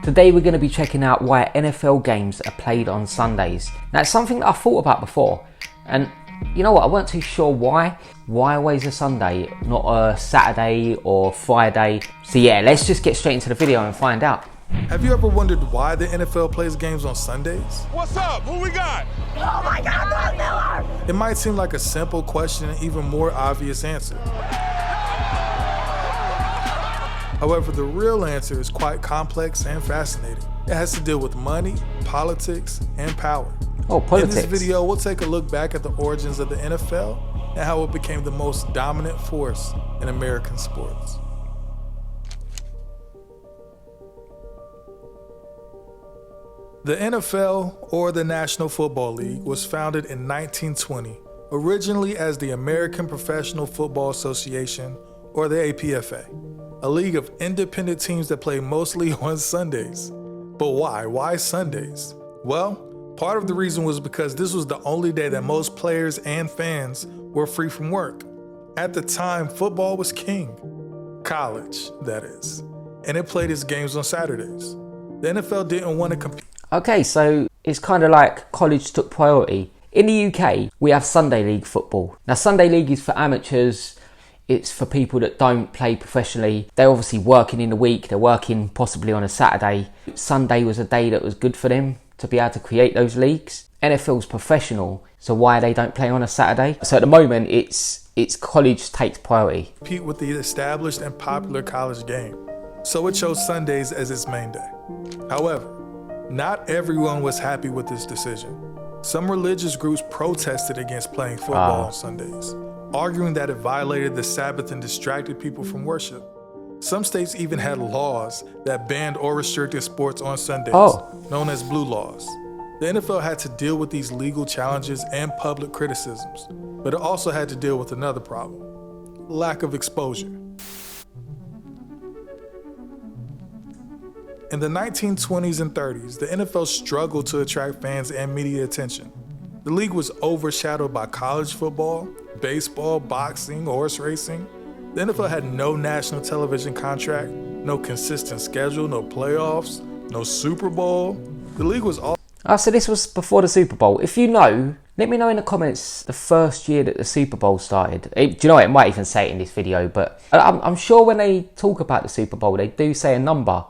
Today we're going to be checking out why NFL games are played on Sundays. Now it's something that I thought about before, and you know what, I weren't too sure why. Why always a Sunday, not a Saturday or Friday? So yeah, let's just get straight into the video and find out. Have you ever wondered why the NFL plays games on Sundays? What's up? Who we got? Oh my God, Von Miller! It might seem like a simple question and even more obvious answer. However, the real answer is quite complex and fascinating. It has to deal with money, politics, and power. Oh, politics. In this video, we'll take a look back at the origins of the NFL and how it became the most dominant force in American sports. The NFL, or the National Football League, was founded in 1920, originally as the American Professional Football Association, or the APFA, a league of independent teams that play mostly on Sundays. But why? Why Sundays? Well, part of the reason was because this was the only day that most players and fans were free from work. At the time, football was king. College, that is. And it played its games on Saturdays. The NFL didn't want to compete. Okay, so it's kind of like college took priority. In the UK, we have Sunday League football. Now, Sunday League is for amateurs. It's for people that don't play professionally. They're obviously working in the week. They're working possibly on a Saturday. Sunday was a day that was good for them to be able to create those leagues. NFL's professional, so why they don't play on a Saturday? So at the moment, it's college takes priority. Compete with the established and popular college game. So it chose Sundays as its main day. However, not everyone was happy with this decision. Some religious groups protested against playing football on Sundays, arguing that it violated the Sabbath and distracted people from worship. Some states even had laws that banned or restricted sports on Sundays, known as blue laws. The NFL had to deal with these legal challenges and public criticisms, but it also had to deal with another problem: lack of exposure. In the 1920s and 30s, the NFL struggled to attract fans and media attention. The league was overshadowed by college football, baseball, boxing, horse racing. The NFL had no national television contract, no consistent schedule, no playoffs, no Super Bowl. The league was all... So this was before the Super Bowl. If you know, let me know in the comments the first year that the Super Bowl started. Do you know what? It might even say it in this video, but I'm sure when they talk about the Super Bowl, they do say a number.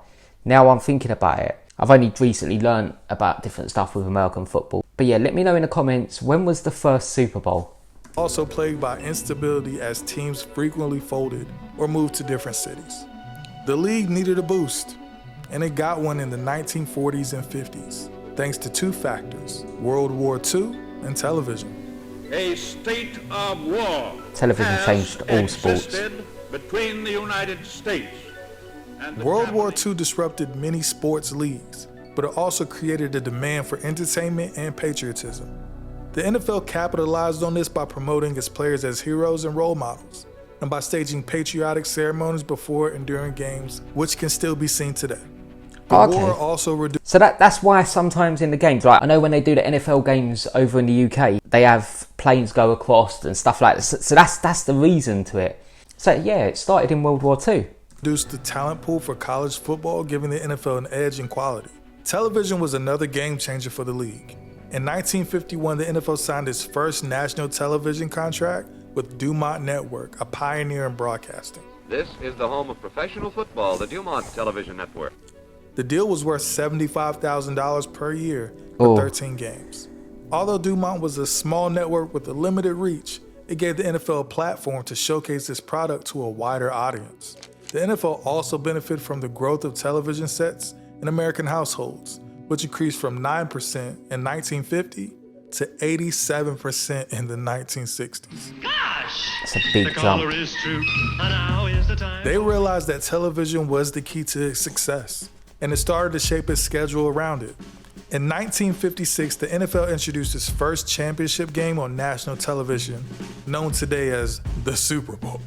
Now I'm thinking about it. I've only recently learned about different stuff with American football. But yeah, let me know in the comments, when was the first Super Bowl? Also plagued by instability as teams frequently folded or moved to different cities. The league needed a boost, and it got one in the 1940s and 50s, thanks to two factors: World War II and television. A state of war. Television changed all sports. Between the United States. World War II disrupted many sports leagues, but it also created a demand for entertainment and patriotism. The NFL capitalized on this by promoting its players as heroes and role models, and by staging patriotic ceremonies before and during games, which can still be seen today. The war also reduced... So that's why sometimes in the games, right? I know when they do the NFL games over in the UK, they have planes go across and stuff like that. So that's the reason to it. So yeah, it started in World War II. Reduced the talent pool for college football, giving the NFL an edge in quality. Television was another game changer for the league. In 1951, the NFL signed its first national television contract with Dumont Network, a pioneer in broadcasting. This is the home of professional football, the Dumont Television Network. The deal was worth $75,000 per year for 13 games. Although Dumont was a small network with a limited reach, it gave the NFL a platform to showcase its product to a wider audience. The NFL also benefited from the growth of television sets in American households, which increased from 9% in 1950 to 87% in the 1960s. Gosh! That's a big jump. They realized that television was the key to its success, and it started to shape its schedule around it. In 1956, the NFL introduced its first championship game on national television, known today as the Super Bowl.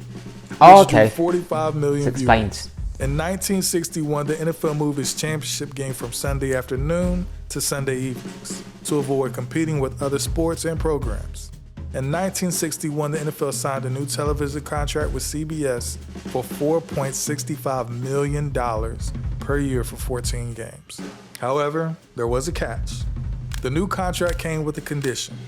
Oh, okay. 45 million Explains. In 1961, the NFL moved its championship game from Sunday afternoon to Sunday evenings to avoid competing with other sports and programs. In 1961, the NFL signed a new television contract with CBS for $4.65 million per year for 14 games. However, there was a catch. The new contract came with a condition.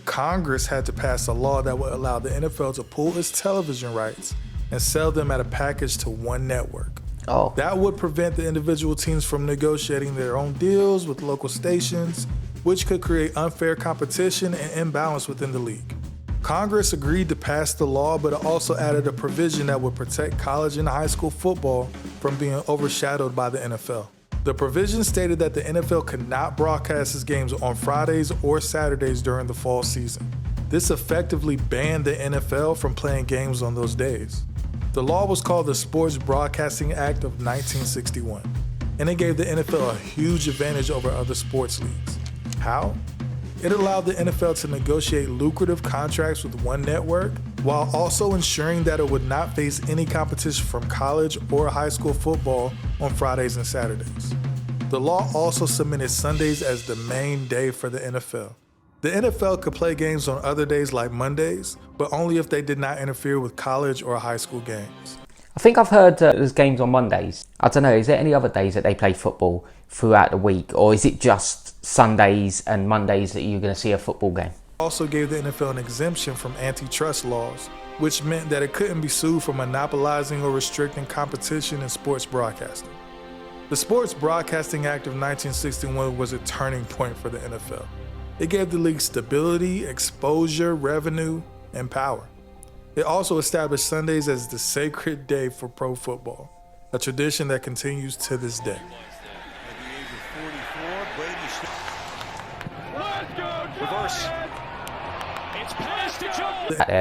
Congress had to pass a law that would allow the NFL to pool its television rights and sell them at a package to one network. Oh. That would prevent the individual teams from negotiating their own deals with local stations, which could create unfair competition and imbalance within the league. Congress agreed to pass the law, but it also added a provision that would protect college and high school football from being overshadowed by the NFL. The provision stated that the NFL could not broadcast its games on Fridays or Saturdays during the fall season. This effectively banned the NFL from playing games on those days. The law was called the Sports Broadcasting Act of 1961, and it gave the NFL a huge advantage over other sports leagues. How? It allowed the NFL to negotiate lucrative contracts with one network while also ensuring that it would not face any competition from college or high school football on Fridays and Saturdays. The law also cemented Sundays as the main day for the NFL. The NFL could play games on other days like Mondays, but only if they did not interfere with college or high school games. I think I've heard there's games on Mondays. I don't know, is there any other days that they play football throughout the week, or is it just Sundays and Mondays that you're going to see a football game? Also gave the NFL an exemption from antitrust laws, which meant that it couldn't be sued for monopolizing or restricting competition in sports broadcasting. The Sports Broadcasting Act of 1961 was a turning point for the NFL. It gave the league stability, exposure, revenue, and power. It also established Sundays as the sacred day for pro football, a tradition that continues to this day.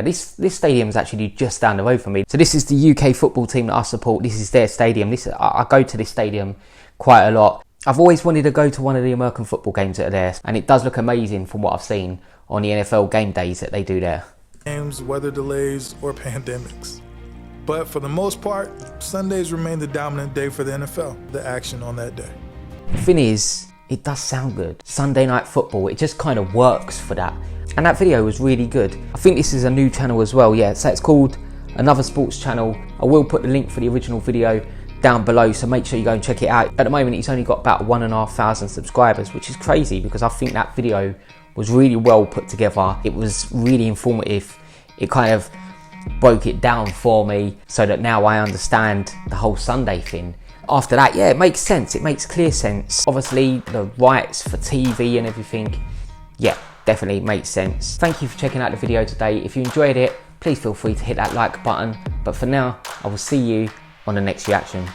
This stadium is actually just down the road from me. So this is the UK football team that I support. This is their stadium. I go to this stadium quite a lot. I've always wanted to go to one of the American football games that are there, and it does look amazing from what I've seen on the NFL game days that they do there. Games, weather delays, or pandemics. But for the most part, Sundays remain the dominant day for the NFL, the action on that day. The thing is, it does sound good. Sunday night football, it just kind of works for that. And that video was really good. I think this is a new channel as well, yeah. So it's called Another Sports Channel. I will put the link for the original video down below, so make sure you go and check it out. At the moment, it's only got about 1,500 subscribers, which is crazy because I think that video was really well put together. It was really informative. It kind of broke it down for me so that now I understand the whole Sunday thing. After that, yeah, it makes sense. It makes clear sense. Obviously, the rights for TV and everything, yeah, definitely makes sense. Thank you for checking out the video today. If you enjoyed it, please feel free to hit that like button. But for now, I will see you on the next reaction.